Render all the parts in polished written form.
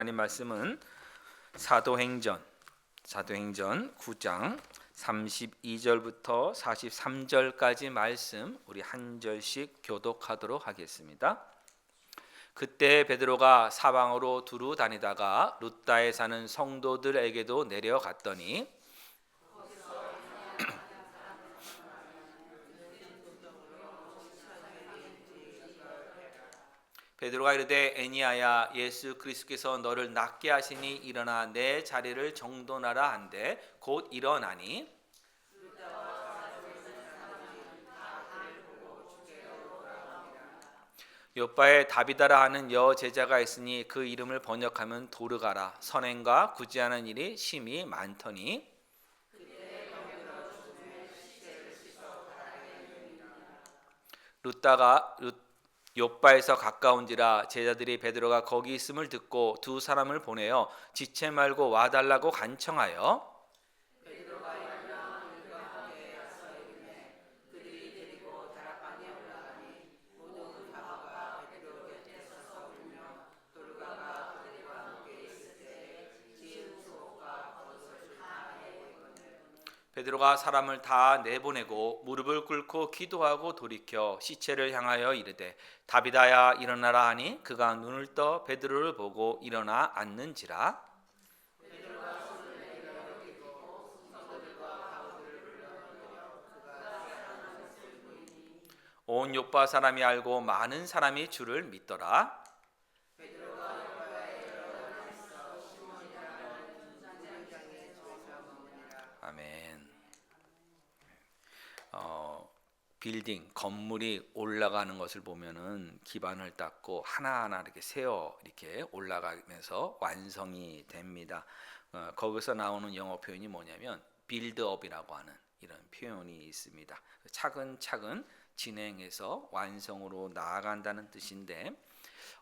하나님 말씀은 사도행전 9장 32절부터 43절까지 말씀 우리 한 절씩 교독하도록 하겠습니다. 그때 베드로가 사방으로 두루 다니다가 룻다에 사는 성도들에게도 내려갔더니 베드로가 이르되 애니야야 예수 그리스도께서 너를 낫게 하시니 일어나 내 자리를 정돈하라 한데 곧 일어나니 요바에 다비다라 하는 여 제자가 있으니 그 이름을 번역하면 도르가라. 선행과 구제하는 일이 심히 많더니 룻다가 요바에서 가까운지라 제자들이 베드로가 거기 있음을 듣고 두 사람을 보내어 지체 말고 와달라고 간청하여 베드로가 사람을 다 내보내고 무릎을 꿇고 기도하고 돌이켜 시체를 향하여 이르되 다비다야 일어나라 하니 그가 눈을 떠 베드로를 보고 일어나 앉는지라. 온 요파 사람이 알고 많은 사람이 주를 믿더라. 아멘. 빌딩 건물이 올라가는 것을 보면은 기반을 닦고 하나하나 이렇게 세워 이렇게 올라가면서 완성이 됩니다. 거기서 나오는 영어 표현이 뭐냐면 빌드업이라고 하는 이런 표현이 있습니다. 차근차근 진행해서 완성으로 나아간다는 뜻인데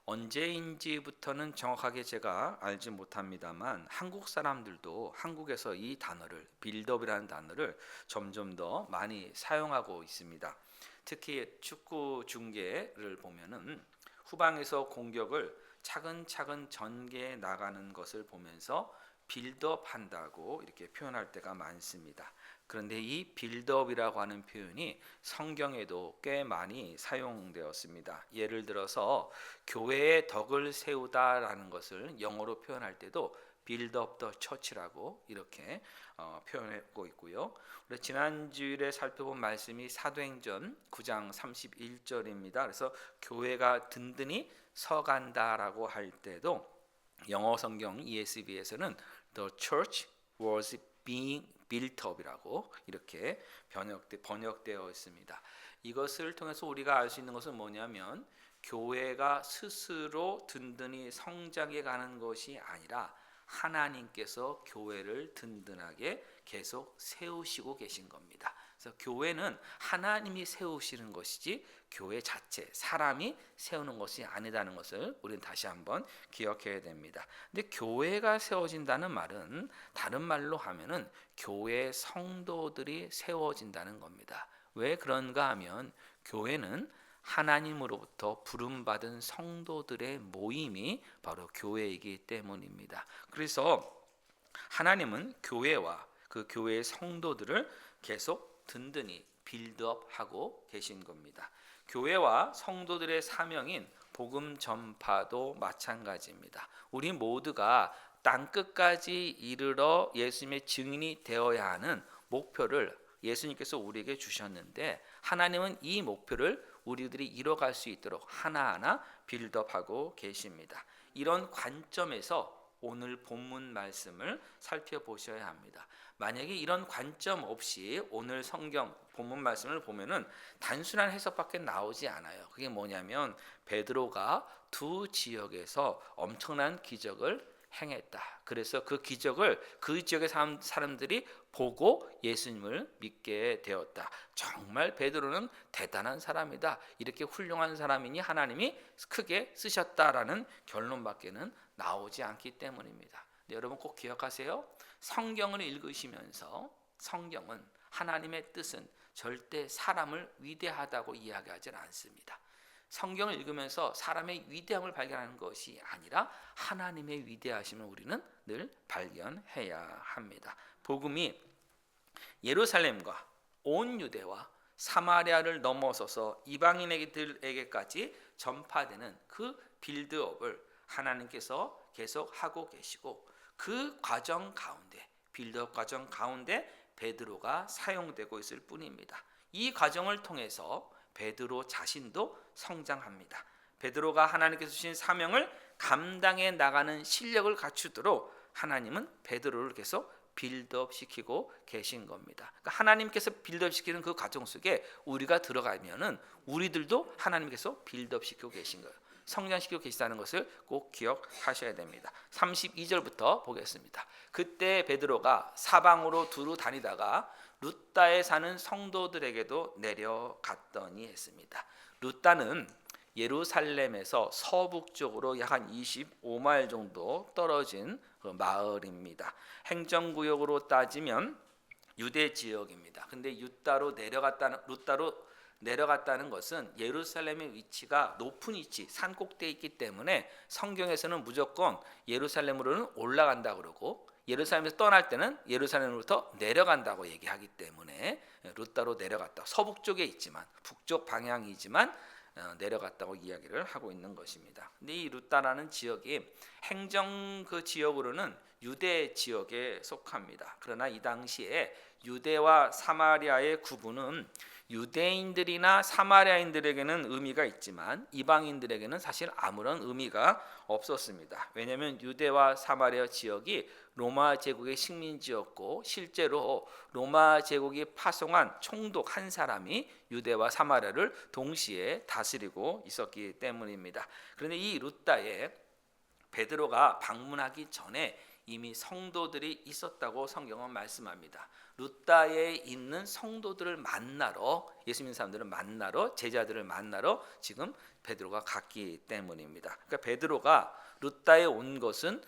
언제인지부터는 정확하게 제가 알지 못합니다만 한국 사람들도 한국에서 이 단어를 빌드업이라는 단어를 점점 더 많이 사용하고 있습니다. 특히 축구 중계를 보면은 후방에서 공격을 차근차근 전개해 나가는 것을 보면서 빌드업 한다고 이렇게 표현할 때가 많습니다. 그런데 이 빌드업이라고 하는 표현이 성경에도 꽤 많이 사용되었습니다. 예를 들어서 교회의 덕을 세우다라는 것을 영어로 표현할 때도 build up the church라고 이렇게 표현하고 있고요. 우리 지난주일에 살펴본 말씀이 사도행전 9장 31절입니다. 그래서 교회가 든든히 서간다라고 할 때도 영어 성경 ESV에서는 the church was being built up이라고 이렇게 번역되어 있습니다. 이것을 통해서 우리가 알 수 있는 것은 뭐냐면 교회가 스스로 든든히 성장해 가는 것이 아니라 하나님께서 교회를 든든하게 계속 세우시고 계신 겁니다. 그래서 교회는 하나님이 세우시는 것이지 교회 자체 사람이 세우는 것이 아니다는 것을 우리는 다시 한번 기억해야 됩니다. 근데 교회가 세워진다는 말은 다른 말로 하면은 교회 성도들이 세워진다는 겁니다. 왜 그런가 하면 교회는 하나님으로부터 부름받은 성도들의 모임이 바로 교회이기 때문입니다. 그래서 하나님은 교회와 그 교회의 성도들을 계속 든든히 빌드업하고 계신 겁니다. 교회와 성도들의 사명인 복음 전파도 마찬가지입니다. 우리 모두가 땅끝까지 이르러 예수님의 증인이 되어야 하는 목표를 예수님께서 우리에게 주셨는데 하나님은 이 목표를 우리들이 이뤄갈 수 있도록 하나하나 빌드업하고 계십니다. 이런 관점에서 오늘 본문 말씀을 살펴보셔야 합니다. 만약에 이런 관점 없이 오늘 성경 본문 말씀을 보면은 단순한 해석밖에 나오지 않아요. 그게 뭐냐면 베드로가 두 지역에서 엄청난 기적을 행했다. 그래서 그 기적을 그 지역의 사람들이 보고 예수님을 믿게 되었다. 정말 베드로는 대단한 사람이다. 이렇게 훌륭한 사람이니 하나님이 크게 쓰셨다라는 결론밖에는 나오지 않기 때문입니다. 여러분 꼭 기억하세요. 성경을 읽으시면서 성경은 하나님의 뜻은 절대 사람을 위대하다고 이야기하지 않습니다. 성경을 읽으면서 사람의 위대함을 발견하는 것이 아니라 하나님의 위대하심을 우리는 늘 발견해야 합니다. 복음이 예루살렘과 온 유대와 사마리아를 넘어서서 이방인에게까지 전파되는 그 빌드업을 하나님께서 계속 하고 계시고, 그 과정 가운데, 빌드업 과정 가운데 베드로가 사용되고 있을 뿐입니다. 이 과정을 통해서 베드로 자신도 성장합니다. 베드로가 하나님께서 주신 사명을 감당해 나가는 실력을 갖추도록 하나님은 베드로를 계속 빌드업 시키고 계신 겁니다. 그러니까 하나님께서 빌드업 시키는 그 과정 속에 우리가 들어가면은 우리들도 하나님께서 빌드업 시키고 계신 거예요. 성장시키고 계시다는 것을 꼭 기억하셔야 됩니다. 32절부터 보겠습니다. 그때 베드로가 사방으로 두루 다니다가 루다에 사는 성도들에게도 내려갔더니 했습니다. 루다는 예루살렘에서 서북쪽으로 약 한 25마일 정도 떨어진 그 마을입니다. 행정구역으로 따지면 유대 지역입니다. 근데 루다로 내려갔다는 것은 예루살렘의 위치가 높은 위치, 산 꼭대기에 있기 때문에 성경에서는 무조건 예루살렘으로는 올라간다 그러고, 예루살렘에서 떠날 때는 예루살렘으로부터 내려간다고 얘기하기 때문에 루다로 내려갔다. 서북쪽에 있지만, 북쪽 방향이지만 내려갔다고 이야기를 하고 있는 것입니다. 근데 이 루다라는 지역이 행정 그 지역으로는 유대 지역에 속합니다. 그러나 이 당시에 유대와 사마리아의 구분은 유대인들이나 사마리아인들에게는 의미가 있지만 이방인들에게는 사실 아무런 의미가 없었습니다. 왜냐하면 유대와 사마리아 지역이 로마 제국의 식민지였고, 실제로 로마 제국이 파송한 총독 한 사람이 유대와 사마리아를 동시에 다스리고 있었기 때문입니다. 그런데 이 루다에 베드로가 방문하기 전에 이미 성도들이 있었다고 성경은 말씀합니다. 루다에 있는 성도들을 만나러, 예수 믿는 사람들을 만나러, 제자들을 만나러 지금 베드로가 갔기 때문입니다. 그러니까 베드로가 루다에 온 것은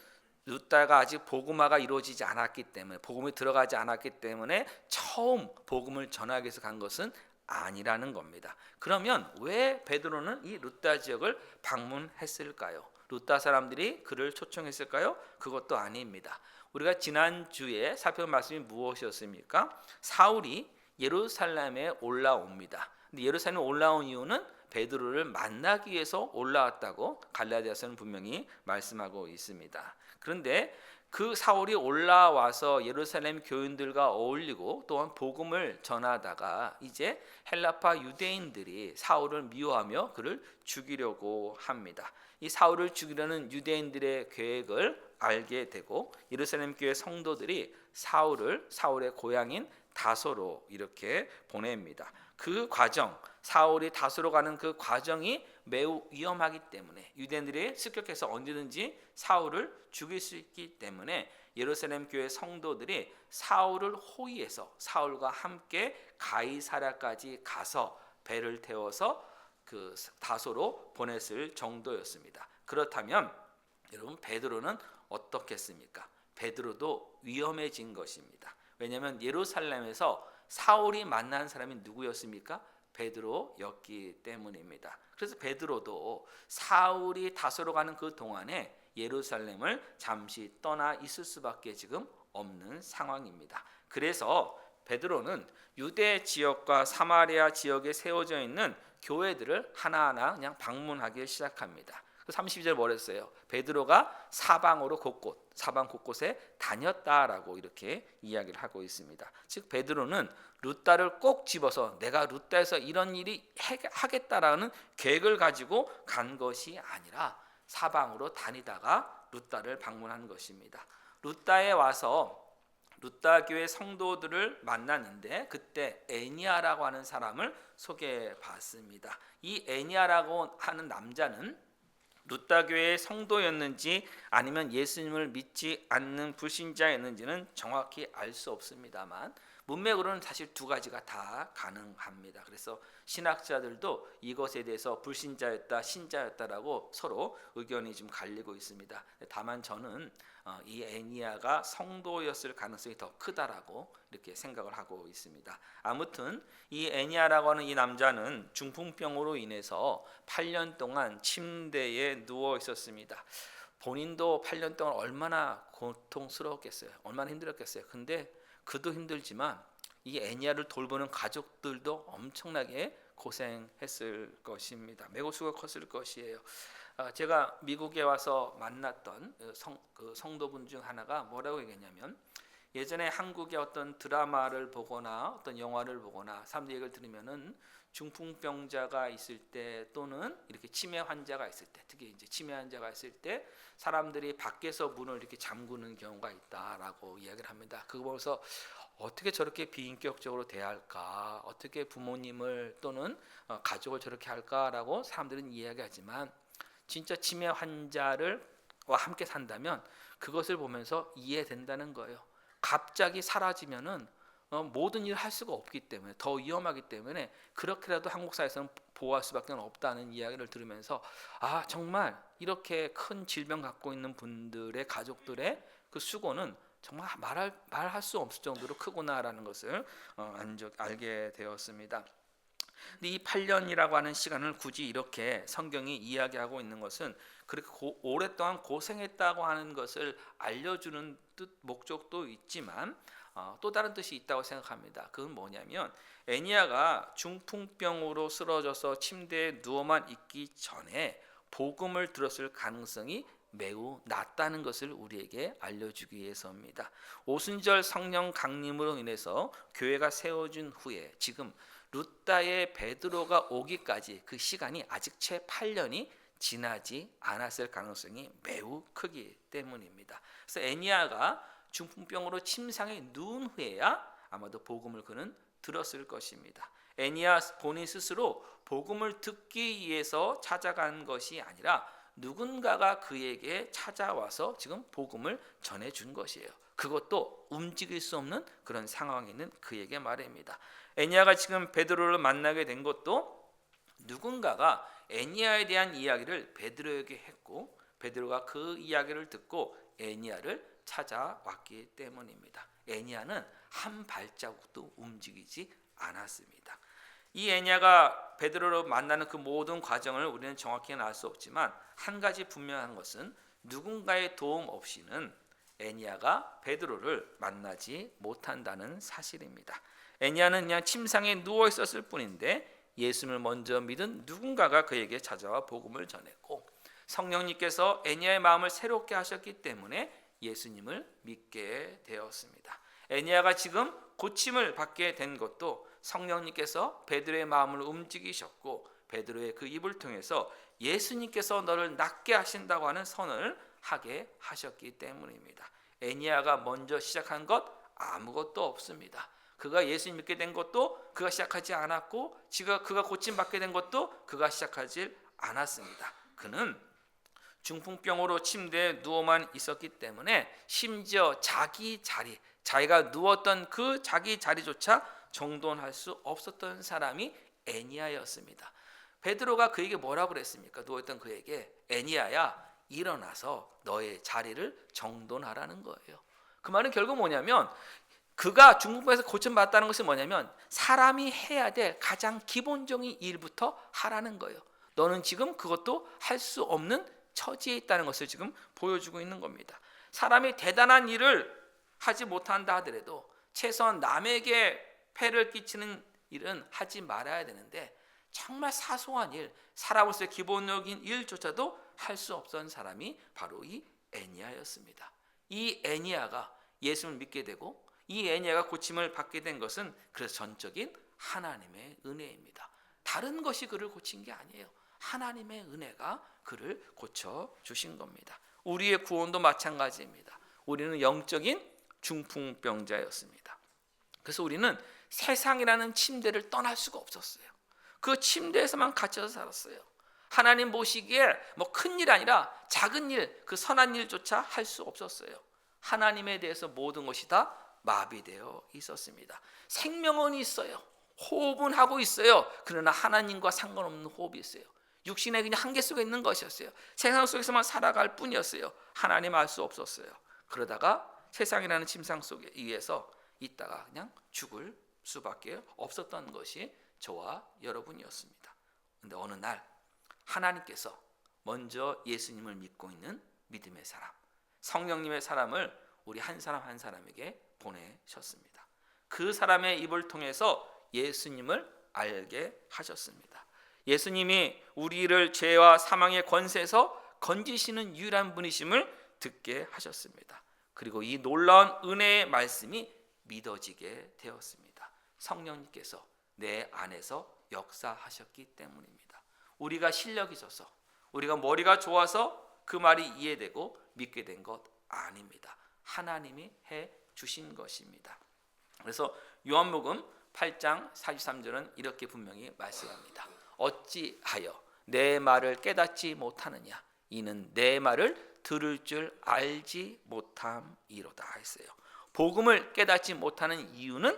루다가 아직 복음화가 이루어지지 않았기 때문에, 복음이 들어가지 않았기 때문에 처음 복음을 전하기 위해서 간 것은 아니라는 겁니다. 그러면 왜 베드로는 이 루다 지역을 방문했을까요? 루다 사람들이 그를 초청했을까요? 그것도 아닙니다. 우리가 지난주에 살펴본 말씀이 무엇이었습니까? 사울이 예루살렘에 올라옵니다. 근데 예루살렘에 올라온 이유는 베드로를 만나기 위해서 올라왔다고 갈라디아서는 분명히 말씀하고 있습니다. 그런데 그 사울이 올라와서 예루살렘 교인들과 어울리고 또한 복음을 전하다가 이제 헬라파 유대인들이 사울을 미워하며 그를 죽이려고 합니다. 이 사울을 죽이려는 유대인들의 계획을 알게 되고 예루살렘 교회 성도들이 사울의 고향인 다소로 이렇게 보냅니다. 그 과정, 사울이 다소로 가는 그 과정이 매우 위험하기 때문에 유대인들이 습격해서 언제든지 사울을 죽일 수 있기 때문에 예루살렘 교회 성도들이 사울을 호위해서 사울과 함께 가이사랴까지 가서 배를 태워서 그 다소로 보냈을 정도였습니다. 그렇다면 여러분, 베드로는 어떻겠습니까? 베드로도 위험해진 것입니다. 왜냐하면 예루살렘에서 사울이 만난 사람이 누구였습니까? 베드로였기 때문입니다. 그래서 베드로도 사울이 다소로 가는 그 동안에 예루살렘을 잠시 떠나 있을 수밖에 지금 없는 상황입니다. 그래서 베드로는 유대 지역과 사마리아 지역에 세워져 있는 교회들을 하나하나 그냥 방문하기 시작합니다. 32절 뭐랬어요? 베드로가 사방 곳곳에 다녔다라고 이렇게 이야기를 하고 있습니다. 즉 베드로는 루다를 꼭 집어서 내가 루다에서 이런 일이 하겠다라는 계획을 가지고 간 것이 아니라 사방으로 다니다가 루다를 방문한 것입니다. 루다에 와서 루다 교회 성도들을 만났는데 그때 애니아라고 하는 사람을 소개해 봤습니다. 이 애니아라고 하는 남자는 루다 교회의 성도였는지 아니면 예수님을 믿지 않는 불신자였는지는 정확히 알 수 없습니다만, 문맥으로는 사실 두 가지가 다 가능합니다. 그래서 신학자들도 이것에 대해서 불신자였다, 신자였다라고 서로 의견이 좀 갈리고 있습니다. 다만 저는 이 애니야가 성도였을 가능성이 더 크다라고 이렇게 생각을 하고 있습니다. 아무튼 이 애니야라고 하는 이 남자는 중풍병으로 인해서 8년 동안 침대에 누워 있었습니다. 본인도 8년 동안 얼마나 고통스러웠겠어요. 얼마나 힘들었겠어요. 근데 그도 힘들지만 이 애니야를 돌보는 가족들도 엄청나게 고생했을 것입니다. 매우 수고가 컸을 것이에요. 제가 미국에 와서 만났던 성도분 중 하나가 뭐라고 얘기했냐면, 예전에 한국의 어떤 드라마를 보거나 어떤 영화를 보거나 사람들 얘기를 들으면은 중풍병자가 있을 때 또는 이렇게 치매 환자가 있을 때, 특히 이제 치매 환자가 있을 때 사람들이 밖에서 문을 이렇게 잠그는 경우가 있다라고 이야기를 합니다. 그거 보면서 어떻게 저렇게 비인격적으로 대할까, 어떻게 부모님을 또는 가족을 저렇게 할까라고 사람들은 이야기하지만, 진짜 치매 환자와 함께 산다면 그것을 보면서 이해된다는 거예요. 갑자기 사라지면은 모든 일을 할 수가 없기 때문에, 더 위험하기 때문에 그렇게라도 한국 사회에서는 보호할 수밖에 없다는 이야기를 들으면서, 정말 이렇게 큰 질병 갖고 있는 분들의 가족들의 그 수고는 정말 말할 수 없을 정도로 크구나라는 것을 알게 되었습니다. 근데 이 8년이라고 하는 시간을 굳이 이렇게 성경이 이야기하고 있는 것은 그렇게 오랫동안 고생했다고 하는 것을 알려주는 목적도 있지만 또 다른 뜻이 있다고 생각합니다. 그건 뭐냐면, 애니야가 중풍병으로 쓰러져서 침대에 누워만 있기 전에 복음을 들었을 가능성이 매우 낮다는 것을 우리에게 알려주기 위해서입니다. 오순절 성령 강림으로 인해서 교회가 세워진 후에 지금 루다의 베드로가 오기까지 그 시간이 아직 채 8년이 지나지 않았을 가능성이 매우 크기 때문입니다. 그래서 애니야가 중풍병으로 침상에 누운 후에야 아마도 복음을 그는 들었을 것입니다. 애니야 본인 스스로 복음을 듣기 위해서 찾아간 것이 아니라 누군가가 그에게 찾아와서 지금 복음을 전해준 것이에요. 그것도 움직일 수 없는 그런 상황에 있는 그에게 말입니다. 애니야가 지금 베드로를 만나게 된 것도 누군가가 애니야에 대한 이야기를 베드로에게 했고, 베드로가 그 이야기를 듣고 애니야를 찾아왔기 때문입니다. 애니야는 한 발자국도 움직이지 않았습니다. 이 애니야가 베드로를 만나는 그 모든 과정을 우리는 정확히는 알 수 없지만, 한 가지 분명한 것은 누군가의 도움 없이는 애니야가 베드로를 만나지 못한다는 사실입니다. 애니야는 그냥 침상에 누워 있었을 뿐인데 예수님을 먼저 믿은 누군가가 그에게 찾아와 복음을 전했고, 성령님께서 애니야의 마음을 새롭게 하셨기 때문에 예수님을 믿게 되었습니다. 애니야가 지금 고침을 받게 된 것도 성령님께서 베드로의 마음을 움직이셨고, 베드로의 그 입을 통해서 예수님께서 너를 낫게 하신다고 하는 선언을 하게 하셨기 때문입니다. 애니야가 먼저 시작한 것 아무것도 없습니다. 그가 예수님 믿게 된 것도 그가 시작하지 않았고, 그가 고침받게 된 것도 그가 시작하지 않았습니다. 그는 중풍병으로 침대에 누워만 있었기 때문에 심지어 자기가 누웠던 그 자기 자리조차 정돈할 수 없었던 사람이 애니야였습니다. 베드로가 그에게 뭐라고 그랬습니까? 누워있던 그에게, 애니야야, 일어나서 너의 자리를 정돈하라는 거예요. 그 말은 결국 뭐냐면, 그가 중풍병에서 고침받았다는 것이 뭐냐면, 사람이 해야 될 가장 기본적인 일부터 하라는 거예요. 너는 지금 그것도 할 수 없는 처지에 있다는 것을 지금 보여주고 있는 겁니다. 사람이 대단한 일을 하지 못한다 하더라도 최소한 남에게 폐를 끼치는 일은 하지 말아야 되는데, 정말 사소한 일, 살아오면서의 기본적인 일조차도 할 수 없던 사람이 바로 이 애니야였습니다. 이 애니야가 예수를 믿게 되고, 이 애니야가 고침을 받게 된 것은 그래서 전적인 하나님의 은혜입니다. 다른 것이 그를 고친 게 아니에요. 하나님의 은혜가 그를 고쳐주신 겁니다. 우리의 구원도 마찬가지입니다. 우리는 영적인 중풍병자였습니다. 그래서 우리는 세상이라는 침대를 떠날 수가 없었어요. 그 침대에서만 갇혀서 살았어요. 하나님 보시기에 뭐 큰일 아니라 작은 일, 그 선한 일조차 할 수 없었어요. 하나님에 대해서 모든 것이 다 마비되어 있었습니다. 생명은 있어요. 호흡은 하고 있어요. 그러나 하나님과 상관없는 호흡이 있어요. 육신의 그냥 한계 속에 있는 것이었어요. 세상 속에서만 살아갈 뿐이었어요. 하나님 알 수 없었어요. 그러다가 세상이라는 침상 속에 의해서 있다가 그냥 죽을 수밖에 없었던 것이 저와 여러분이었습니다. 그런데 어느 날 하나님께서 먼저 예수님을 믿고 있는 믿음의 사람, 성령님의 사람을 우리 한 사람 한 사람에게 보내셨습니다. 그 사람의 입을 통해서 예수님을 알게 하셨습니다. 예수님이 우리를 죄와 사망의 권세에서 건지시는 유일한 분이심을 듣게 하셨습니다. 그리고 이 놀라운 은혜의 말씀이 믿어지게 되었습니다. 성령님께서 내 안에서 역사하셨기 때문입니다. 우리가 실력이 있어서, 우리가 머리가 좋아서 그 말이 이해되고 믿게 된 것 아닙니다. 하나님이 해 주신 것입니다. 그래서 요한복음 8장 43절은 이렇게 분명히 말씀합니다. 어찌하여 내 말을 깨닫지 못하느냐? 이는 내 말을 들을 줄 알지 못함이로다 했어요. 복음을 깨닫지 못하는 이유는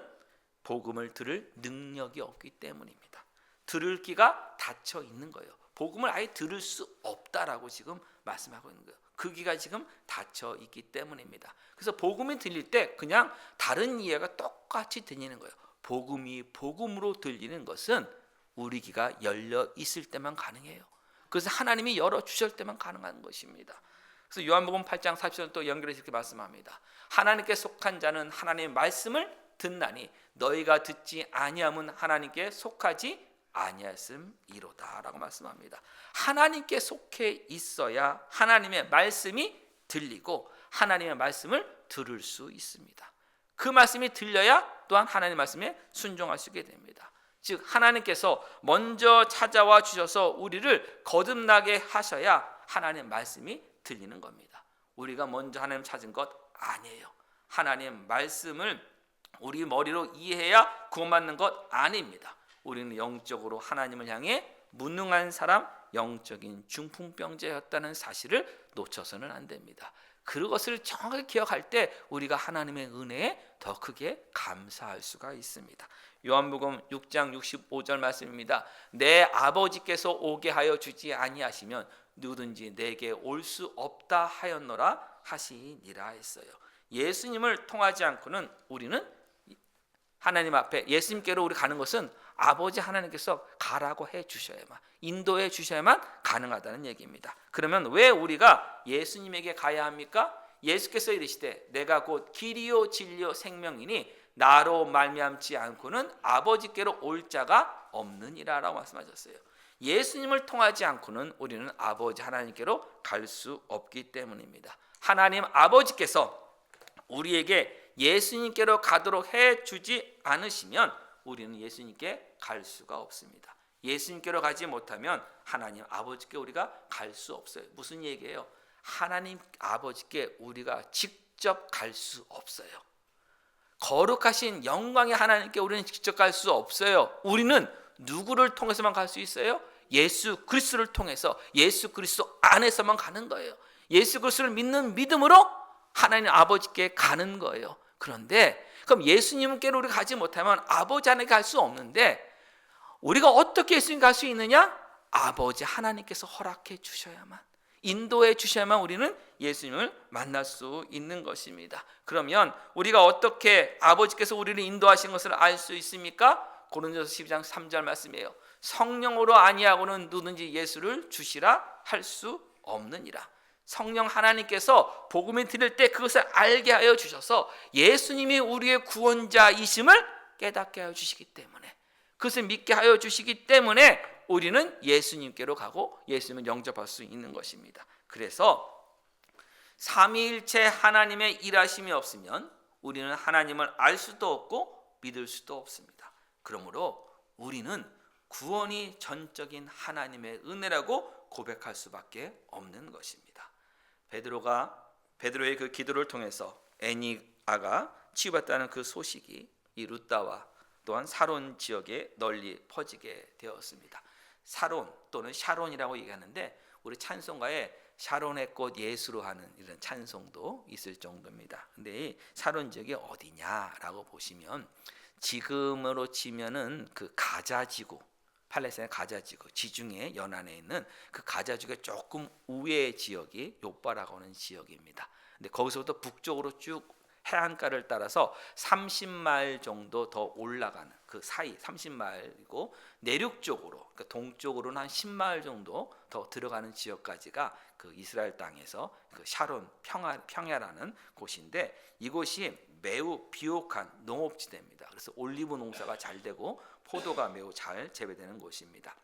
복음을 들을 능력이 없기 때문입니다. 들을 귀가 닫혀 있는 거예요. 복음을 아예 들을 수 없다라고 지금 말씀하고 있는 거예요. 그 귀가 지금 닫혀 있기 때문입니다. 그래서 복음이 들릴 때 그냥 다른 이해가 똑같이 들리는 거예요. 복음이 복음으로 들리는 것은 우리 귀가 열려 있을 때만 가능해요. 그래서 하나님이 열어주실 때만 가능한 것입니다. 그래서 요한복음 8장 40절 또 연결해서 이렇게 말씀합니다. 하나님께 속한 자는 하나님의 말씀을 듣나니 너희가 듣지 아니함은 하나님께 속하지 아니하였음이로다 라고 말씀합니다. 하나님께 속해 있어야 하나님의 말씀이 들리고 하나님의 말씀을 들을 수 있습니다. 그 말씀이 들려야 또한 하나님의 말씀에 순종할 수 있게 됩니다. 즉 하나님께서 먼저 찾아와 주셔서 우리를 거듭나게 하셔야 하나님의 말씀이 들리는 겁니다. 우리가 먼저 하나님 찾은 것 아니에요. 하나님의 말씀을 우리 머리로 이해해야 구원받는 것 아닙니다. 우리는 영적으로 하나님을 향해 무능한 사람, 영적인 중풍병자였다는 사실을 놓쳐서는 안 됩니다. 그것을 정확하게 기억할 때 우리가 하나님의 은혜에 더 크게 감사할 수가 있습니다. 요한복음 6장 65절 말씀입니다. 내 아버지께서 오게 하여 주지 아니하시면 누구든지 내게 올 수 없다 하였노라 하시니라 했어요. 예수님을 통하지 않고는 우리는 하나님 앞에 예수님께로 우리 가는 것은 아버지 하나님께서 가라고 해 주셔야만, 인도해 주셔야만 가능하다는 얘기입니다. 그러면 왜 우리가 예수님에게 가야 합니까? 예수께서 이르시되 내가 곧 길이요 진리요 생명이니 나로 말미암지 않고는 아버지께로 올 자가 없느니라라고 말씀하셨어요. 예수님을 통하지 않고는 우리는 아버지 하나님께로 갈 수 없기 때문입니다. 하나님 아버지께서 우리에게 예수님께로 가도록 해주지 않으시면 우리는 예수님께 갈 수가 없습니다. 예수님께로 가지 못하면 하나님 아버지께 우리가 갈 수 없어요. 무슨 얘기예요? 하나님 아버지께 우리가 직접 갈 수 없어요. 거룩하신 영광의 하나님께 우리는 직접 갈 수 없어요. 우리는 누구를 통해서만 갈 수 있어요? 예수 그리스도를 통해서, 예수 그리스도 안에서만 가는 거예요. 예수 그리스도를 믿는 믿음으로 하나님 아버지께 가는 거예요. 그런데 그럼 예수님께로 우리가 가지 못하면 아버지 하나님께 갈 수 없는데 우리가 어떻게 예수님 갈 수 있느냐? 아버지 하나님께서 허락해 주셔야만, 인도해 주셔야만 우리는 예수님을 만날 수 있는 것입니다. 그러면 우리가 어떻게 아버지께서 우리를 인도하신 것을 알 수 있습니까? 고린도서 12장 3절 말씀이에요. 성령으로 아니하고는 누구든지 예수를 주시라 할 수 없느니라. 성령 하나님께서 복음을 들을 때 그것을 알게 하여 주셔서 예수님이 우리의 구원자이심을 깨닫게 하여 주시기 때문에, 그것을 믿게 하여 주시기 때문에 우리는 예수님께로 가고 예수님을 영접할 수 있는 것입니다. 그래서 삼위일체 하나님의 일하심이 없으면 우리는 하나님을 알 수도 없고 믿을 수도 없습니다. 그러므로 우리는 구원이 전적인 하나님의 은혜라고 고백할 수밖에 없는 것입니다. 베드로의 그 기도를 통해서 애니아가 치유받다는 그 소식이 이 루다와 또한 사론 지역에 널리 퍼지게 되었습니다. 사론 또는 샤론이라고 얘기하는데 우리 찬송가에 샤론의 꽃 예수로 하는 이런 찬송도 있을 정도입니다. 근데 이 샤론 지역이 어디냐라고 보시면 지금으로 치면은 그 가자지구, 팔레스타인 가자지구 지중해 연안에 있는 그 가자지구의 조금 우회 지역이 요바라고 하는 지역입니다. 근데 거기서부터 북쪽으로 쭉 해안가를 따라서 30마일 정도 더 올라가는 그 사이 30마일이고 내륙 쪽으로 그러니까 동쪽으로는 한 10마일 정도 더 들어가는 지역까지가 그 이스라엘 땅에서 그 샤론 평야라는 곳인데 이곳이 매우 비옥한 농업지대입니다. 그래서 올리브 농사가 잘 되고 포도가 매우 잘 재배되는 곳입니다.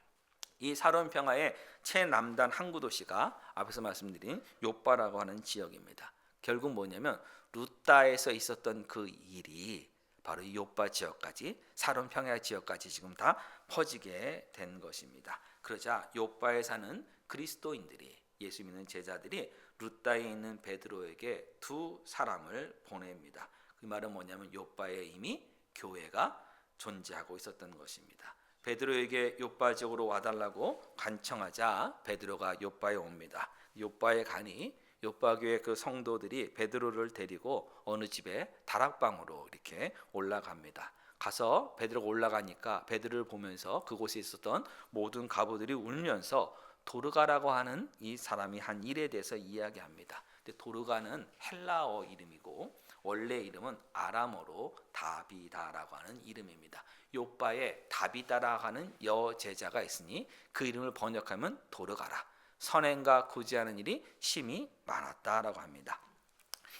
이 샤론 평야의 최남단 항구 도시가 앞에서 말씀드린 요바라고 하는 지역입니다. 결국 뭐냐면 루따에서 있었던 그 일이 바로 이 요바 지역까지 샤론 평야 지역까지 지금 다 퍼지게 된 것입니다. 그러자 요바에 사는 그리스도인들이 예수 믿는 제자들이 루따에 있는 베드로에게 두 사람을 보냅니다. 그 말은 뭐냐면 요바에 이미 교회가 존재하고 있었던 것입니다. 베드로에게 요바 지역으로 와달라고 간청하자 베드로가 요바에 옵니다. 요바에 가니 요바 교회 그 성도들이 베드로를 데리고 어느 집에 다락방으로 이렇게 올라갑니다. 가서 베드로가 올라가니까 베드로를 보면서 그곳에 있었던 모든 가부들이 울면서 도르가라고 하는 이 사람이 한 일에 대해서 이야기합니다. 근데 도르가는 헬라어 이름이고 원래 이름은 아람어로 다비다라고 하는 이름입니다. 요바에 다비다라고 하는 여제자가 있으니 그 이름을 번역하면 도르가라. 선행과 구제하는 일이 심히 많았다라고 합니다.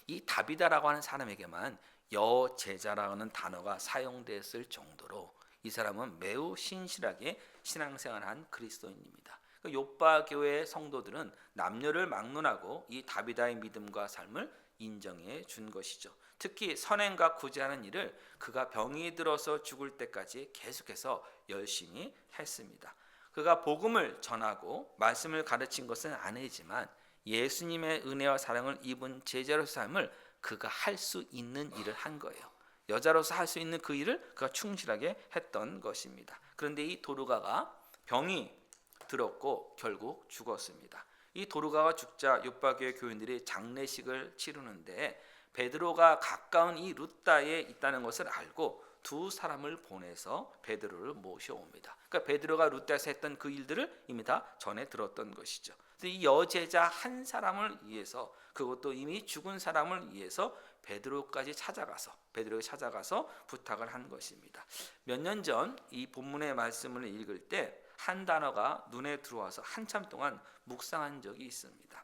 이 다비다라고 하는 사람에게만 여제자라는 단어가 사용됐을 정도로 이 사람은 매우 신실하게 신앙생활한 그리스도인입니다. 요바 교회의 성도들은 남녀를 막론하고 이 다비다의 믿음과 삶을 인정해 준 것이죠. 특히 선행과 구제하는 일을 그가 병이 들어서 죽을 때까지 계속해서 열심히 했습니다. 그가 복음을 전하고 말씀을 가르친 것은 아니지만 예수님의 은혜와 사랑을 입은 제자로서 삶을 그가 할 수 있는 일을 한 거예요. 여자로서 할 수 있는 그 일을 그가 충실하게 했던 것입니다. 그런데 이 도르가가 병이 들었고 결국 죽었습니다. 이 도르가가 죽자 요바교회 교인들이 장례식을 치르는데 베드로가 가까운 이 루따에 있다는 것을 알고 두 사람을 보내서 베드로를 모셔옵니다. 그러니까 베드로가 루따에서 했던 그 일들을 이미 다 전에 들었던 것이죠. 이 여제자 한 사람을 위해서 그것도 이미 죽은 사람을 위해서 베드로가 찾아가서 부탁을 한 것입니다. 몇 년 전 이 본문의 말씀을 읽을 때 한 단어가 눈에 들어와서 한참 동안 묵상한 적이 있습니다.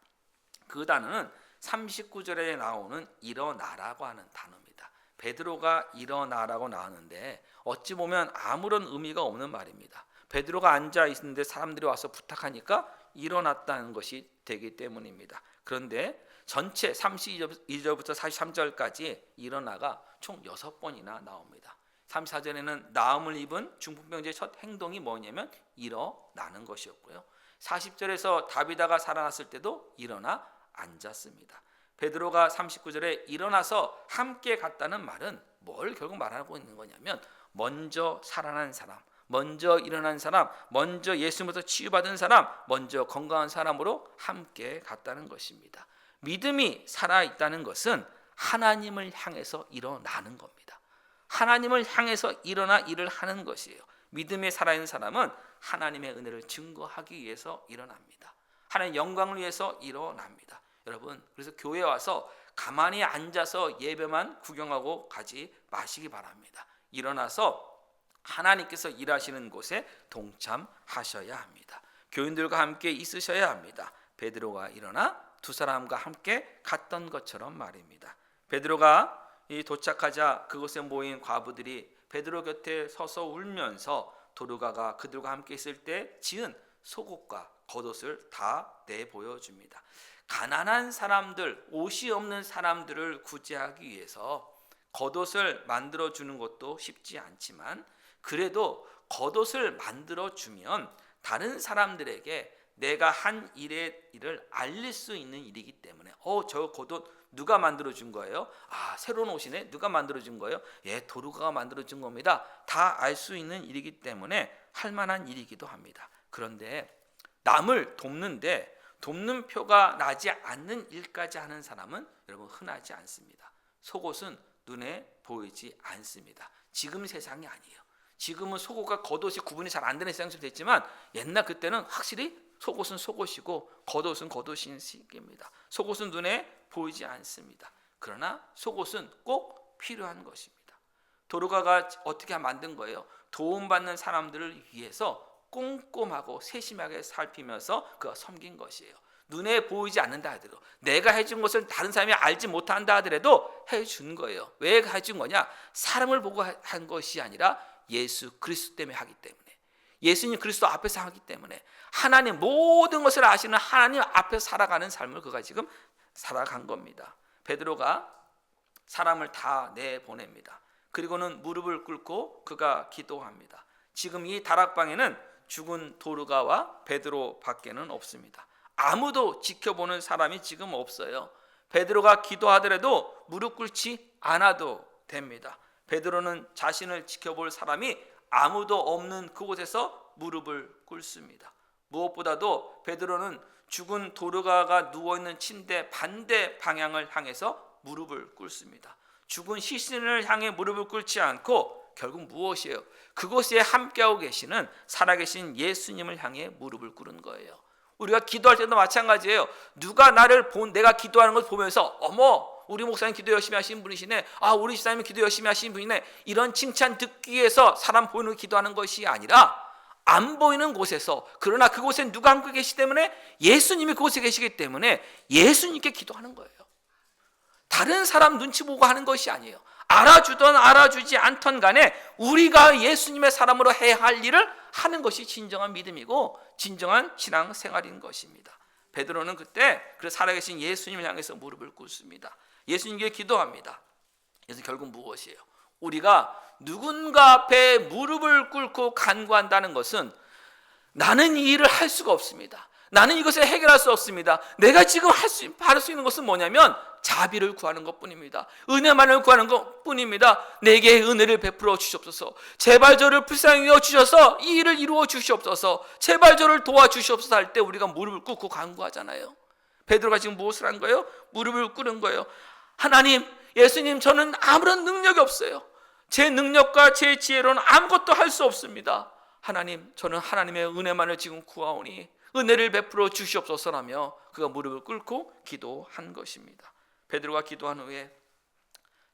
그 단어는 39절에 나오는 일어나라고 하는 단어입니다. 베드로가 일어나라고 나오는데 어찌 보면 아무런 의미가 없는 말입니다. 베드로가 앉아 있는데 사람들이 와서 부탁하니까 일어났다는 것이 되기 때문입니다. 그런데 전체 32절부터 43절까지 일어나가 총 6번이나 나옵니다. 34절에는 나음을 입은 중풍병자의 첫 행동이 뭐냐면 일어나는 것이었고요. 40절에서 다비다가 살아났을 때도 일어나 앉았습니다. 베드로가 39절에 일어나서 함께 갔다는 말은 뭘 결국 말하고 있는 거냐면 먼저 살아난 사람, 먼저 일어난 사람, 먼저 예수님부터 치유받은 사람, 먼저 건강한 사람으로 함께 갔다는 것입니다. 믿음이 살아있다는 것은 하나님을 향해서 일어나는 겁니다. 하나님을 향해서 일어나 일을 하는 것이에요. 믿음에 살아있는 사람은 하나님의 은혜를 증거하기 위해서 일어납니다. 하나님의 영광을 위해서 일어납니다. 여러분, 그래서 교회에 와서 가만히 앉아서 예배만 구경하고 가지 마시기 바랍니다. 일어나서 하나님께서 일하시는 곳에 동참하셔야 합니다. 교인들과 함께 있으셔야 합니다. 베드로가 일어나 두 사람과 함께 갔던 것처럼 말입니다. 베드로가 도착하자 그곳에 모인 과부들이 베드로 곁에 서서 울면서 도르가가 그들과 함께 있을 때 지은 속옷과 겉옷을 다 내보여줍니다. 가난한 사람들, 옷이 없는 사람들을 구제하기 위해서 겉옷을 만들어주는 것도 쉽지 않지만 그래도 겉옷을 만들어주면 다른 사람들에게 내가 한 일을 알릴 수 있는 일이기 때문에 저 겉옷 누가 만들어준 거예요? 새로운 옷이네. 누가 만들어준 거예요? 도르가가 만들어준 겁니다. 다 알 수 있는 일이기 때문에 할 만한 일이기도 합니다. 그런데 남을 돕는데 돕는 표가 나지 않는 일까지 하는 사람은 여러분 흔하지 않습니다. 속옷은 눈에 보이지 않습니다. 지금 세상이 아니에요. 지금은 속옷과 겉옷이 구분이 잘 안 되는 세상이 됐지만 옛날 그때는 확실히 속옷은 속옷이고 겉옷은 겉옷인 시기입니다. 속옷은 눈에 보이지 않습니다. 그러나 속옷은 꼭 필요한 것입니다. 도르가가 어떻게 만든 거예요? 도움받는 사람들을 위해서 꼼꼼하고 세심하게 살피면서 그가 섬긴 것이에요. 눈에 보이지 않는다 하더라도 내가 해준 것을 다른 사람이 알지 못한다 하더라도 해준 거예요. 왜 해준 거냐? 사람을 보고 한 것이 아니라 예수 그리스도 때문에 하기 때문에, 예수님 그리스도 앞에서 하기 때문에, 하나님 모든 것을 아시는 하나님 앞에서 살아가는 삶을 그가 지금 살아간 겁니다. 베드로가 사람을 다 내보냅니다. 그리고는 무릎을 꿇고 그가 기도합니다. 지금 이 다락방에는 죽은 도르가와 베드로 밖에는 없습니다. 아무도 지켜보는 사람이 지금 없어요. 베드로가 기도하더라도 무릎 꿇지 않아도 됩니다. 베드로는 자신을 지켜볼 사람이 아무도 없는 그곳에서 무릎을 꿇습니다. 무엇보다도 베드로는 죽은 도르가가 누워있는 침대 반대 방향을 향해서 무릎을 꿇습니다. 죽은 시신을 향해 무릎을 꿇지 않고 결국 무엇이에요? 그곳에 함께하고 계시는 살아계신 예수님을 향해 무릎을 꿇은 거예요. 우리가 기도할 때도 마찬가지예요. 누가 나를 내가 기도하는 걸 보면서 어머 우리 목사님 기도 열심히 하시는 분이시네, 우리 집사님이 기도 열심히 하시는 분이네, 이런 칭찬 듣기 위해서 사람 보이는 기도하는 것이 아니라 안 보이는 곳에서, 그러나 그곳에 누가 함께 계시기 때문에, 예수님이 그곳에 계시기 때문에 예수님께 기도하는 거예요. 다른 사람 눈치 보고 하는 것이 아니에요. 알아주든 알아주지 않던 간에 우리가 예수님의 사람으로 해야 할 일을 하는 것이 진정한 믿음이고 진정한 신앙생활인 것입니다. 베드로는 그때 그 살아계신 예수님을 향해서 무릎을 꿇습니다. 예수님께 기도합니다. 그래서 결국 무엇이에요? 우리가 누군가 앞에 무릎을 꿇고 간구한다는 것은 나는 이 일을 할 수가 없습니다. 나는 이것을 해결할 수 없습니다. 내가 지금 바를 수 있는 것은 뭐냐면 자비를 구하는 것뿐입니다. 은혜만을 구하는 것뿐입니다. 내게 은혜를 베풀어 주시옵소서. 제발 저를 불쌍히 여주셔서 이 일을 이루어 주시옵소서. 제발 저를 도와주시옵소서 할 때 우리가 무릎을 꿇고 간구하잖아요. 베드로가 지금 무엇을 한 거예요? 무릎을 꿇은 거예요. 하나님, 예수님, 저는 아무런 능력이 없어요. 제 능력과 제 지혜로는 아무것도 할 수 없습니다. 하나님, 저는 하나님의 은혜만을 지금 구하오니 은혜를 베풀어 주시옵소서라며 그가 무릎을 꿇고 기도한 것입니다. 베드로가 기도한 후에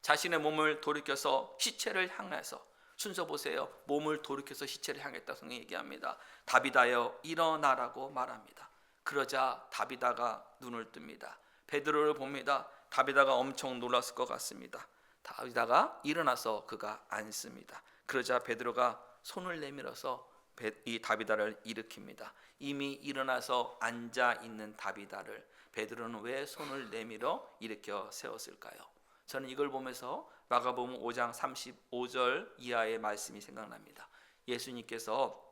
자신의 몸을 돌이켜서 시체를 향해서, 순서 보세요. 몸을 돌이켜서 시체를 향했다고 얘기합니다. 다비다여 일어나라고 말합니다. 그러자 다비다가 눈을 뜹니다. 베드로를 봅니다. 다비다가 엄청 놀랐을 것 같습니다. 다비다가 일어나서 그가 앉습니다. 그러자 베드로가 손을 내밀어서 이 다비다를 일으킵니다. 이미 일어나서 앉아 있는 다비다를 베드로는 왜 손을 내밀어 일으켜 세웠을까요? 저는 이걸 보면서 마가복음 5장 35절 이하의 말씀이 생각납니다. 예수님께서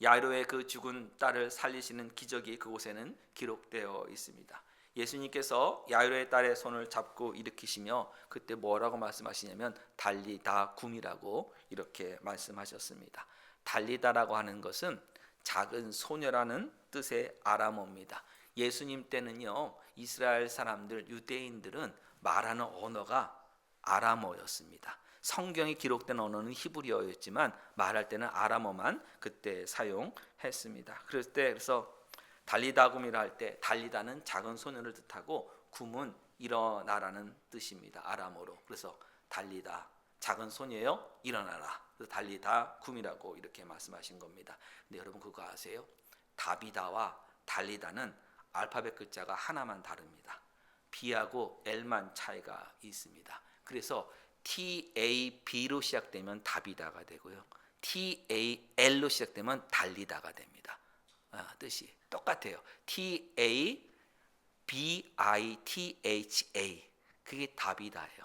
야이로의 그 죽은 딸을 살리시는 기적이 그곳에는 기록되어 있습니다. 예수님께서 야이로의 딸의 손을 잡고 일으키시며 그때 뭐라고 말씀하시냐면 달리다 굼이라고 이렇게 말씀하셨습니다. 달리다라고 하는 것은 작은 소녀라는 뜻의 아람어입니다. 예수님 때는요, 이스라엘 사람들, 유대인들은 말하는 언어가 아람어였습니다. 성경이 기록된 언어는 히브리어였지만 말할 때는 아람어만 그때 사용했습니다. 그래서 달리다 굼이라 할 때 달리다는 작은 소녀를 뜻하고 굼은 일어나라는 뜻입니다. 아람어로. 그래서 달리다 작은 소녀여 일어나라. 그래서 달리다 굼이라고 이렇게 말씀하신 겁니다. 근데 여러분 그거 아세요? 다비다와 달리다는 알파벳 글자가 하나만 다릅니다. B하고 L만 차이가 있습니다. 그래서 TAB로 시작되면 다비다가 되고요. TAL로 시작되면 달리다가 됩니다. 뜻이 똑같아요. TABITHA 그게 다비다예요.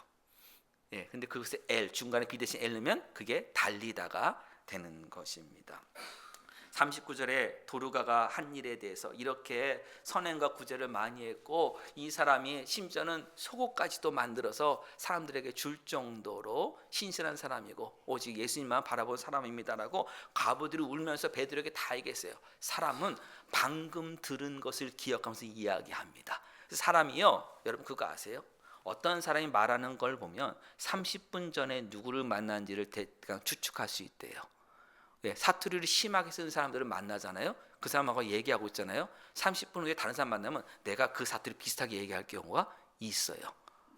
예, 근데 그것에 L 중간에 B 대신 L 넣으면 그게 달리다가 되는 것입니다. 39절에 도르가가 한 일에 대해서 이렇게 선행과 구제를 많이 했고 이 사람이 심지어는 속옷까지도 만들어서 사람들에게 줄 정도로 신실한 사람이고 오직 예수님만 바라본 사람입니다라고 과부들이 울면서 베드로에게 다 얘기했어요. 사람은 방금 들은 것을 기억하면서 이야기합니다. 사람이요, 여러분 그거 아세요? 어떤 사람이 말하는 걸 보면 30분 전에 누구를 만난지를 추측할 수 있대요. 사투리를 심하게 쓰는 사람들을 만나잖아요. 그 사람하고 얘기하고 있잖아요. 30분 후에 다른 사람 만나면 내가 그 사투리 비슷하게 얘기할 경우가 있어요.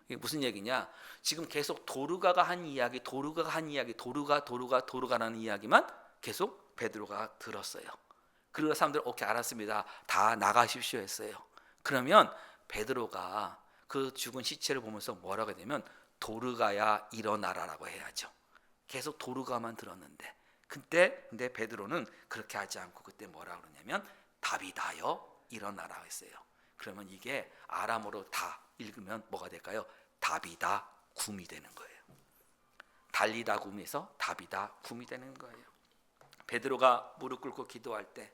이게 무슨 얘기냐? 지금 계속 도르가가 한 이야기, 도르가라는 이야기만 계속 베드로가 들었어요. 그리고 사람들 오케이 알았습니다. 다 나가십시오 했어요. 그러면 베드로가 그 죽은 시체를 보면서 뭐라고 해야 되면 도르가야 일어나라라고 해야죠. 계속 도르가만 들었는데 근데 베드로는 그렇게 하지 않고 그때 뭐라 그러냐면 다비다여 일어나라 했어요. 그러면 이게 아람어로 다 읽으면 뭐가 될까요? 다비다 굼이 되는 거예요. 달리다 굼에서 다비다 굼이 되는 거예요. 베드로가 무릎 꿇고 기도할 때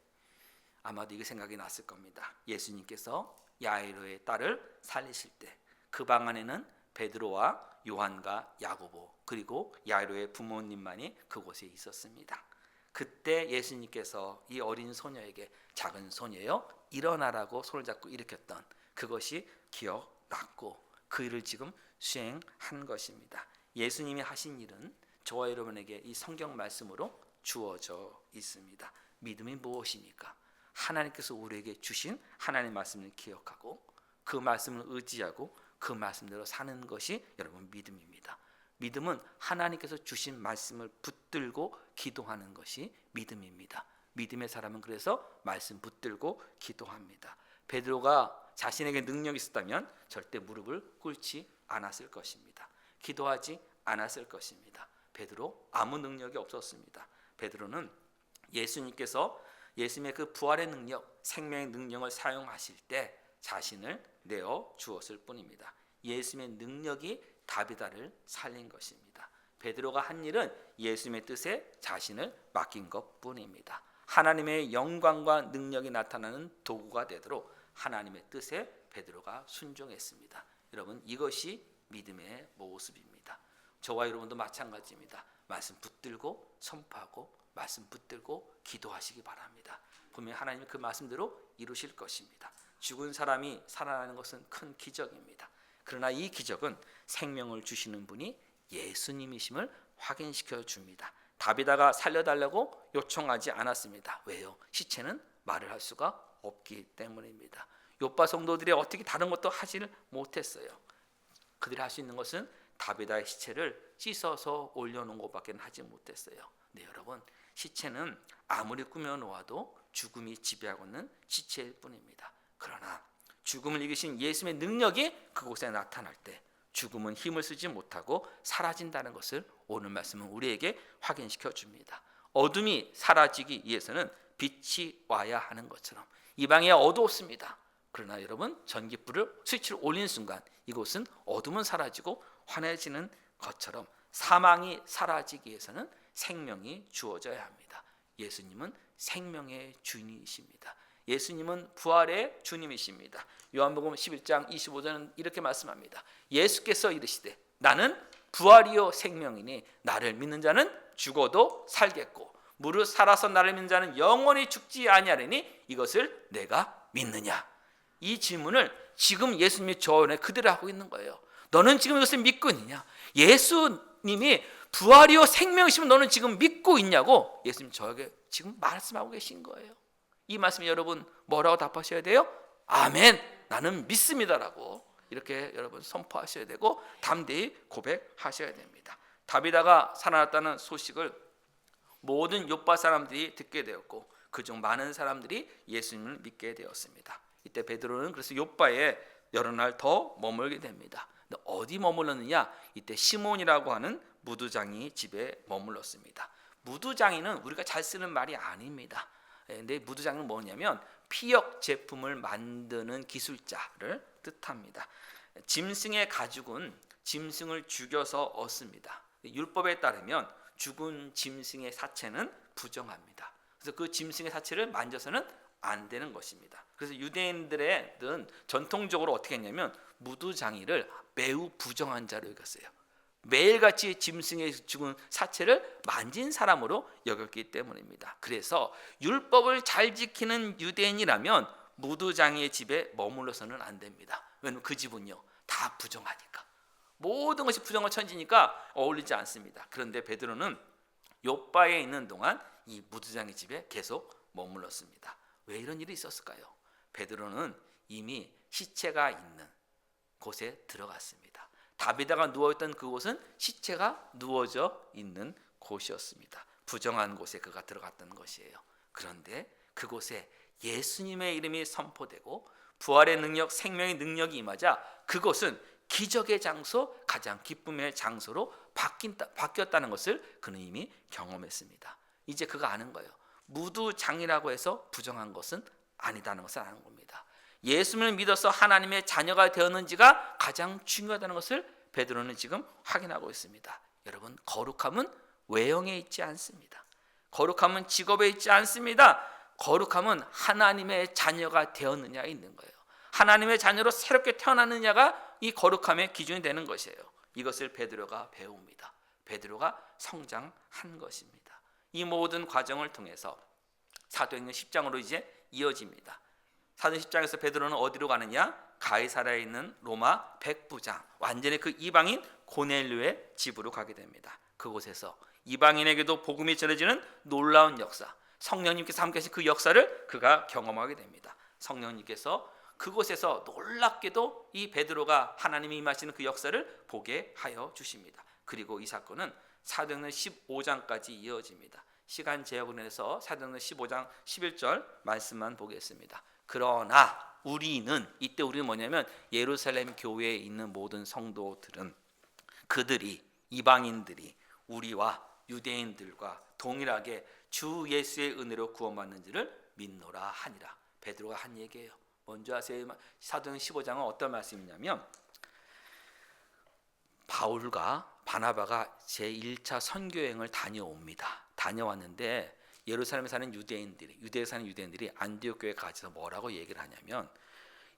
아마도 이게 생각이 났을 겁니다. 예수님께서 야이로의 딸을 살리실 때 그 방 안에는 베드로와 요한과 야고보 그리고 야이로의 부모님만이 그곳에 있었습니다. 그때 예수님께서 이 어린 소녀에게 작은 소녀여 일어나라고 손을 잡고 일으켰던 그것이 기억났고 그 일을 지금 수행한 것입니다. 예수님이 하신 일은 저와 여러분에게 이 성경 말씀으로 주어져 있습니다. 믿음이 무엇입니까? 하나님께서 우리에게 주신 하나님의 말씀을 기억하고 그 말씀을 의지하고 그 말씀대로 사는 것이 여러분 믿음입니다. 믿음은 하나님께서 주신 말씀을 붙들고 기도하는 것이 믿음입니다. 믿음의 사람은 그래서 말씀 붙들고 기도합니다. 베드로가 자신에게 능력이 있었다면 절대 무릎을 꿇지 않았을 것입니다. 기도하지 않았을 것입니다. 베드로 아무 능력이 없었습니다. 베드로는 예수님께서 예수님의 그 부활의 능력, 생명의 능력을 사용하실 때 자신을 내어 주었을 뿐입니다. 예수님의 능력이 다비다를 살린 것입니다. 베드로가 한 일은 예수님의 뜻에 자신을 맡긴 것뿐입니다. 하나님의 영광과 능력이 나타나는 도구가 되도록 하나님의 뜻에 베드로가 순종했습니다. 여러분 이것이 믿음의 모습입니다. 저와 여러분도 마찬가지입니다. 말씀 붙들고 선포하고 말씀 붙들고 기도하시기 바랍니다. 분명히 하나님이 그 말씀대로 이루실 것입니다. 죽은 사람이 살아나는 것은 큰 기적입니다. 그러나 이 기적은 생명을 주시는 분이 예수님이심을 확인시켜 줍니다. 다비다가 살려달라고 요청하지 않았습니다. 왜요? 시체는 말을 할 수가 없기 때문입니다. 요파 성도들이 어떻게 다른 것도 하지를 못했어요. 그들이 할 수 있는 것은 다비다의 시체를 씻어서 올려놓은 것밖에 하지 못했어요. 네, 여러분 시체는 아무리 꾸며놓아도 죽음이 지배하고 있는 시체일 뿐입니다. 그러나 죽음을 이기신 예수님의 능력이 그곳에 나타날 때 죽음은 힘을 쓰지 못하고 사라진다는 것을 오늘 말씀은 우리에게 확인시켜 줍니다. 어둠이 사라지기 위해서는 빛이 와야 하는 것처럼 이 방에 어두웠습니다. 그러나 여러분 전깃불을 스위치를 올리는 순간 이곳은 어둠은 사라지고 환해지는 것처럼 사망이 사라지기 위해서는 생명이 주어져야 합니다. 예수님은 생명의 주인이십니다. 예수님은 부활의 주님이십니다. 요한복음 11장 25절은 이렇게 말씀합니다. 예수께서 이르시되 나는 부활이요 생명이니 나를 믿는 자는 죽어도 살겠고 무릇 살아서 나를 믿는 자는 영원히 죽지 아니하리니 이것을 내가 믿느냐. 이 질문을 지금 예수님이 저에 그대로 하고 있는 거예요. 너는 지금 이것을 믿고 있느냐? 예수님이 부활이요 생명이시면 너는 지금 믿고 있냐고 예수님 저에게 지금 말씀하고 계신 거예요. 이 말씀에 여러분 뭐라고 답하셔야 돼요? 아멘, 나는 믿습니다라고 이렇게 여러분 선포하셔야 되고 담대히 고백하셔야 됩니다. 다비다가 살아났다는 소식을 모든 욥바 사람들이 듣게 되었고 그중 많은 사람들이 예수님을 믿게 되었습니다. 이때 베드로는 그래서 욥바에 여러 날 더 머물게 됩니다. 근데 어디 머물렀느냐? 이때 시몬이라고 하는 무두장이 집에 머물렀습니다. 무두장이는 우리가 잘 쓰는 말이 아닙니다. 근데 무두장은 뭐냐면 피역 제품을 만드는 기술자를 뜻합니다. 짐승의 가죽은 짐승을 죽여서 얻습니다. 율법에 따르면 죽은 짐승의 사체는 부정합니다. 그래서 그 짐승의 사체를 만져서는 안 되는 것입니다. 그래서 유대인들은 전통적으로 어떻게 했냐면 무두장이를 매우 부정한 자로 여겼어요. 매일같이 짐승의 죽은 사체를 만진 사람으로 여겼기 때문입니다. 그래서 율법을 잘 지키는 유대인이라면 무두장이의 집에 머물러서는 안 됩니다. 왜냐하면 그 집은요 다 부정하니까, 모든 것이 부정한 천지니까 어울리지 않습니다. 그런데 베드로는 욥바에 있는 동안 이 무두장의 집에 계속 머물렀습니다. 왜 이런 일이 있었을까요? 베드로는 이미 시체가 있는 곳에 들어갔습니다. 다비다가 누워있던 그곳은 시체가 누워져 있는 곳이었습니다. 부정한 곳에 그가 들어갔던 것이에요. 그런데 그곳에 예수님의 이름이 선포되고 부활의 능력, 생명의 능력이 임하자 그곳은 기적의 장소, 가장 기쁨의 장소로 바뀌었다는 것을 그는 이미 경험했습니다. 이제 그가 아는 거예요. 무두장이라고 해서 부정한 것은 아니다는 것을 아는 겁니다. 예수님을 믿어서 하나님의 자녀가 되었는지가 가장 중요하다는 것을 베드로는 지금 확인하고 있습니다. 여러분, 거룩함은 외형에 있지 않습니다. 거룩함은 직업에 있지 않습니다. 거룩함은 하나님의 자녀가 되었느냐에 있는 거예요. 하나님의 자녀로 새롭게 태어났느냐가 이 거룩함의 기준이 되는 것이에요. 이것을 베드로가 배웁니다. 베드로가 성장한 것입니다. 이 모든 과정을 통해서 사도행전 10장으로 이제 이어집니다. 사도행전 10장에서 베드로는 어디로 가느냐? 가이사랴에 있는 로마 백부장, 완전히 그 이방인 고넬료의 집으로 가게 됩니다. 그곳에서 이방인에게도 복음이 전해지는 놀라운 역사, 성령님께서 함께 하신 그 역사를 그가 경험하게 됩니다. 성령님께서 그곳에서 놀랍게도 이 베드로가 하나님이 임하시는 그 역사를 보게 하여 주십니다. 그리고 이 사건은 사도행전 15장까지 이어집니다. 시간 제약으로 인해서 사도행전 15장 11절 말씀만 보겠습니다. 그러나 이때 우리는 뭐냐면 예루살렘 교회에 있는 모든 성도들은 그들이, 이방인들이 우리와 유대인들과 동일하게 주 예수의 은혜로 구원받는지를 믿노라 하니라. 베드로가 한 얘기예요. 먼저 아세요? 사도행전 15장은 어떤 말씀이냐면 바울과 바나바가 제1차 선교여행을 다녀옵니다. 다녀왔는데 예루살렘에 사는 유대에 사는 유대인들이 안디옥 교회에 가서 뭐라고 얘기를 하냐면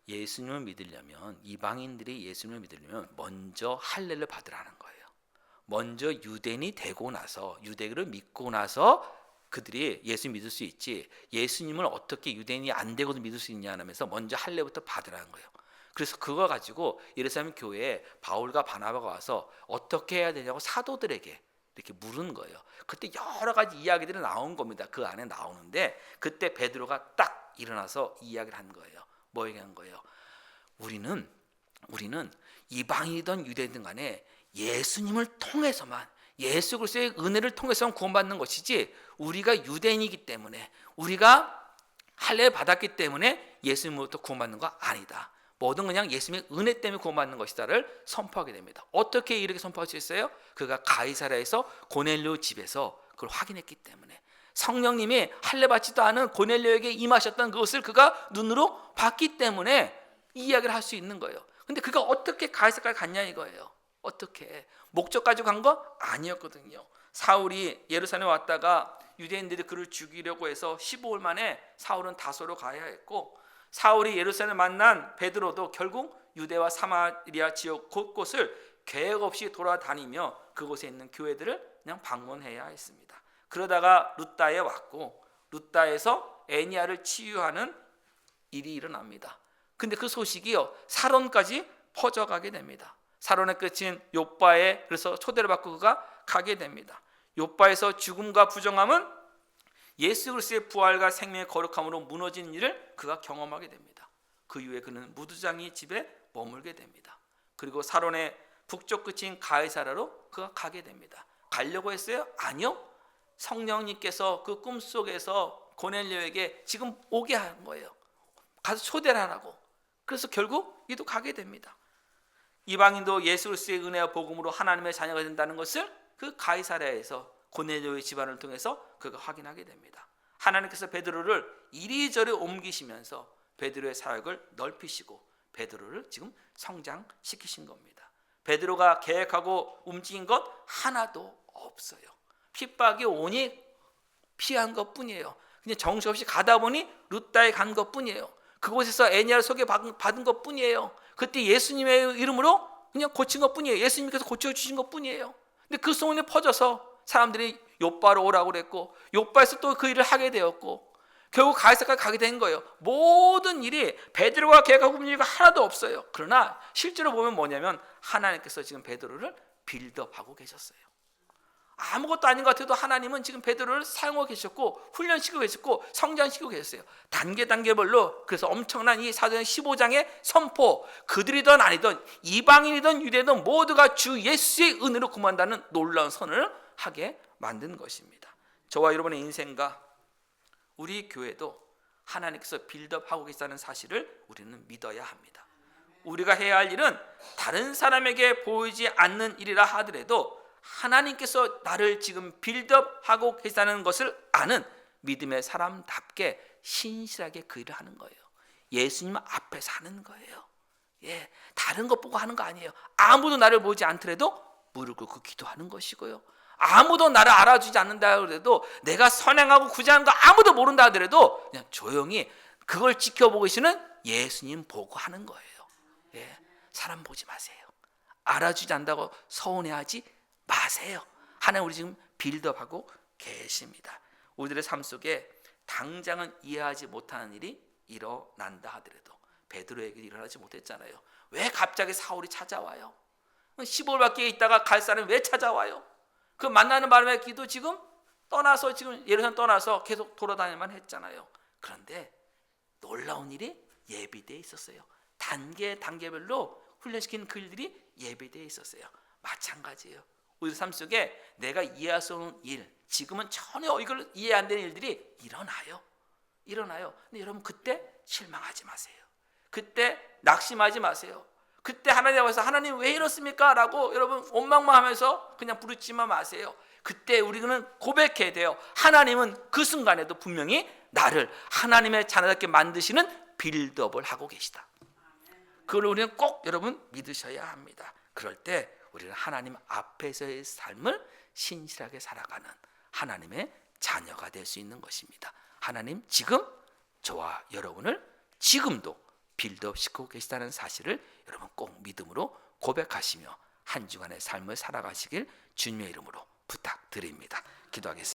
예수님을 믿으려면, 이방인들이 예수님을 믿으려면 먼저 할례를 받으라는 거예요. 먼저 유대인이 되고 나서, 유대교를 믿고 나서 그들이 예수 믿을 수 있지, 예수님을 어떻게 유대인이 안 되고도 믿을 수 있냐 하면서 먼저 할례부터 받으라는 거예요. 그래서 그거 가지고 예루살렘 교회에 바울과 바나바가 와서 어떻게 해야 되냐고 사도들에게 이렇게 물은 거예요. 그때 여러 가지 이야기들이 나온 겁니다. 그 안에 나오는데 그때 베드로가 딱 일어나서 이야기를 한 거예요. 뭐 얘기한 거예요? 우리는 이방인이든 유대인든 간에 예수님을 통해서만, 예수 그리스도의 은혜를 통해서만 구원받는 것이지, 우리가 유대인이기 때문에, 우리가 할례를 받았기 때문에 예수님으로부터 구원받는 거 아니다. 뭐든 그냥 예수님의 은혜 때문에 구원받는 것이다를 선포하게 됩니다. 어떻게 이렇게 선포할 수 있어요? 그가 가이사랴에서 고넬료 집에서 그걸 확인했기 때문에, 성령님이 할례 받지도 않은 고넬료에게 임하셨던 그것을 그가 눈으로 봤기 때문에 이 이야기를 할 수 있는 거예요. 근데 그가 어떻게 가이사랴까지 갔냐 이거예요. 어떻게? 목적 가지고 간 거 아니었거든요. 사울이 예루살렘에 왔다가 유대인들이 그를 죽이려고 해서 15일 만에 사울은 다소로 가야 했고, 사울이 예루살렘에 만난 베드로도 결국 유대와 사마리아 지역 곳곳을 계획 없이 돌아다니며 그곳에 있는 교회들을 그냥 방문해야 했습니다. 그러다가 루다에 왔고, 루다에서 애니아를 치유하는 일이 일어납니다. 근데 그 소식이요 사론까지 퍼져가게 됩니다. 사론의 끝인 욥바에 그래서 초대를 받고 그가 가게 됩니다. 욥바에서 죽음과 부정함은 예수 그리스도의 부활과 생명의 거룩함으로 무너진 일을 그가 경험하게 됩니다. 그 이후에 그는 무두장이 집에 머물게 됩니다. 그리고 사론의 북쪽 끝인 가이사랴로 그가 가게 됩니다. 가려고 했어요? 아니요. 성령님께서 그 꿈속에서 고넬료에게 지금 오게 한 거예요. 가서 초대를 하라고. 그래서 결국 이도 가게 됩니다. 이방인도 예수 그리스도의 은혜와 복음으로 하나님의 자녀가 된다는 것을 그 가이사랴에서 고넬료의 집안을 통해서 그가 확인하게 됩니다. 하나님께서 베드로를 이리저리 옮기시면서 베드로의 사역을 넓히시고 베드로를 지금 성장시키신 겁니다. 베드로가 계획하고 움직인 것 하나도 없어요. 핍박이 오니 피한 것뿐이에요. 그냥 정신없이 가다 보니 루다에 간 것뿐이에요. 그곳에서 애니아를 소개받은 것뿐이에요. 그때 예수님의 이름으로 그냥 고친 것뿐이에요. 예수님께서 고쳐주신 것뿐이에요. 근데 그 소문이 퍼져서 사람들이 욥바로 오라고 그랬고, 욥바에서 또 그 일을 하게 되었고, 결국 가이사까지 가게 된 거예요. 모든 일이 베드로가 계획하고 있는 일이 하나도 없어요. 그러나 실제로 보면 뭐냐면 하나님께서 지금 베드로를 빌드업하고 계셨어요. 아무것도 아닌 것 같아도 하나님은 지금 베드로를 사용하고 계셨고 훈련시키고 계셨고 성장시키고 계셨어요. 단계별로. 그래서 엄청난 이 사도행 15장의 선포, 그들이든 아니든 이방인이든 유대든 모두가 주 예수의 은혜로 구원한다는 놀라운 선을 하게 만든 것입니다. 저와 여러분의 인생과 우리 교회도 하나님께서 빌드업하고 계시다는 사실을 우리는 믿어야 합니다. 우리가 해야 할 일은 다른 사람에게 보이지 않는 일이라 하더라도 하나님께서 나를 지금 빌드업하고 계시다는 것을 아는 믿음의 사람답게 신실하게 그 일을 하는 거예요. 예수님 앞에서 하는 거예요. 예, 다른 것 보고 하는 거 아니에요. 아무도 나를 보지 않더라도 무릎 꿇고 기도하는 것이고요. 아무도 나를 알아주지 않는다 그래도, 내가 선행하고 구제하는 거 아무도 모른다 하더라도 그냥 조용히 그걸 지켜보고 계시는 예수님 보고 하는 거예요. 예, 사람 보지 마세요. 알아주지 않는다고 서운해하지 마세요. 하나님 우리 지금 빌드업하고 계십니다. 우리들의 삶 속에 당장은 이해하지 못하는 일이 일어난다 하더라도 베드로에게 일어나지 못했잖아요. 왜 갑자기 사울이 찾아와요? 15일밖에 있다가 갈 사람이 왜 찾아와요? 그 만나는 바람에 기도 지금 떠나서 지금 예루살렘 떠나서 계속 돌아다니만 했잖아요. 그런데 놀라운 일이 예비되어 있었어요. 단계별로 훈련시킨 그 일들이 예비되어 있었어요. 마찬가지예요. 우리 삶 속에 내가 이해할 수 없는 일, 지금은 전혀 이걸 이해 안 되는 일들이 일어나요. 근데 여러분 그때 실망하지 마세요. 그때 낙심하지 마세요. 그때 하나님 앞에서 하나님 왜 이렇습니까? 라고 여러분 원망만 하면서 그냥 부르지만 마세요. 그때 우리는 고백해야 돼요. 하나님은 그 순간에도 분명히 나를 하나님의 자녀답게 만드시는 빌드업을 하고 계시다. 그걸 우리는 꼭 여러분 믿으셔야 합니다. 그럴 때 우리는 하나님 앞에서의 삶을 신실하게 살아가는 하나님의 자녀가 될 수 있는 것입니다. 하나님 지금 저와 여러분을 지금도 빌드업 시키고 계시다는 사실을 여러분 꼭 믿음으로 고백하시며 한 주간의 삶을 살아가시길 주님의 이름으로 부탁드립니다. 기도하겠습니다.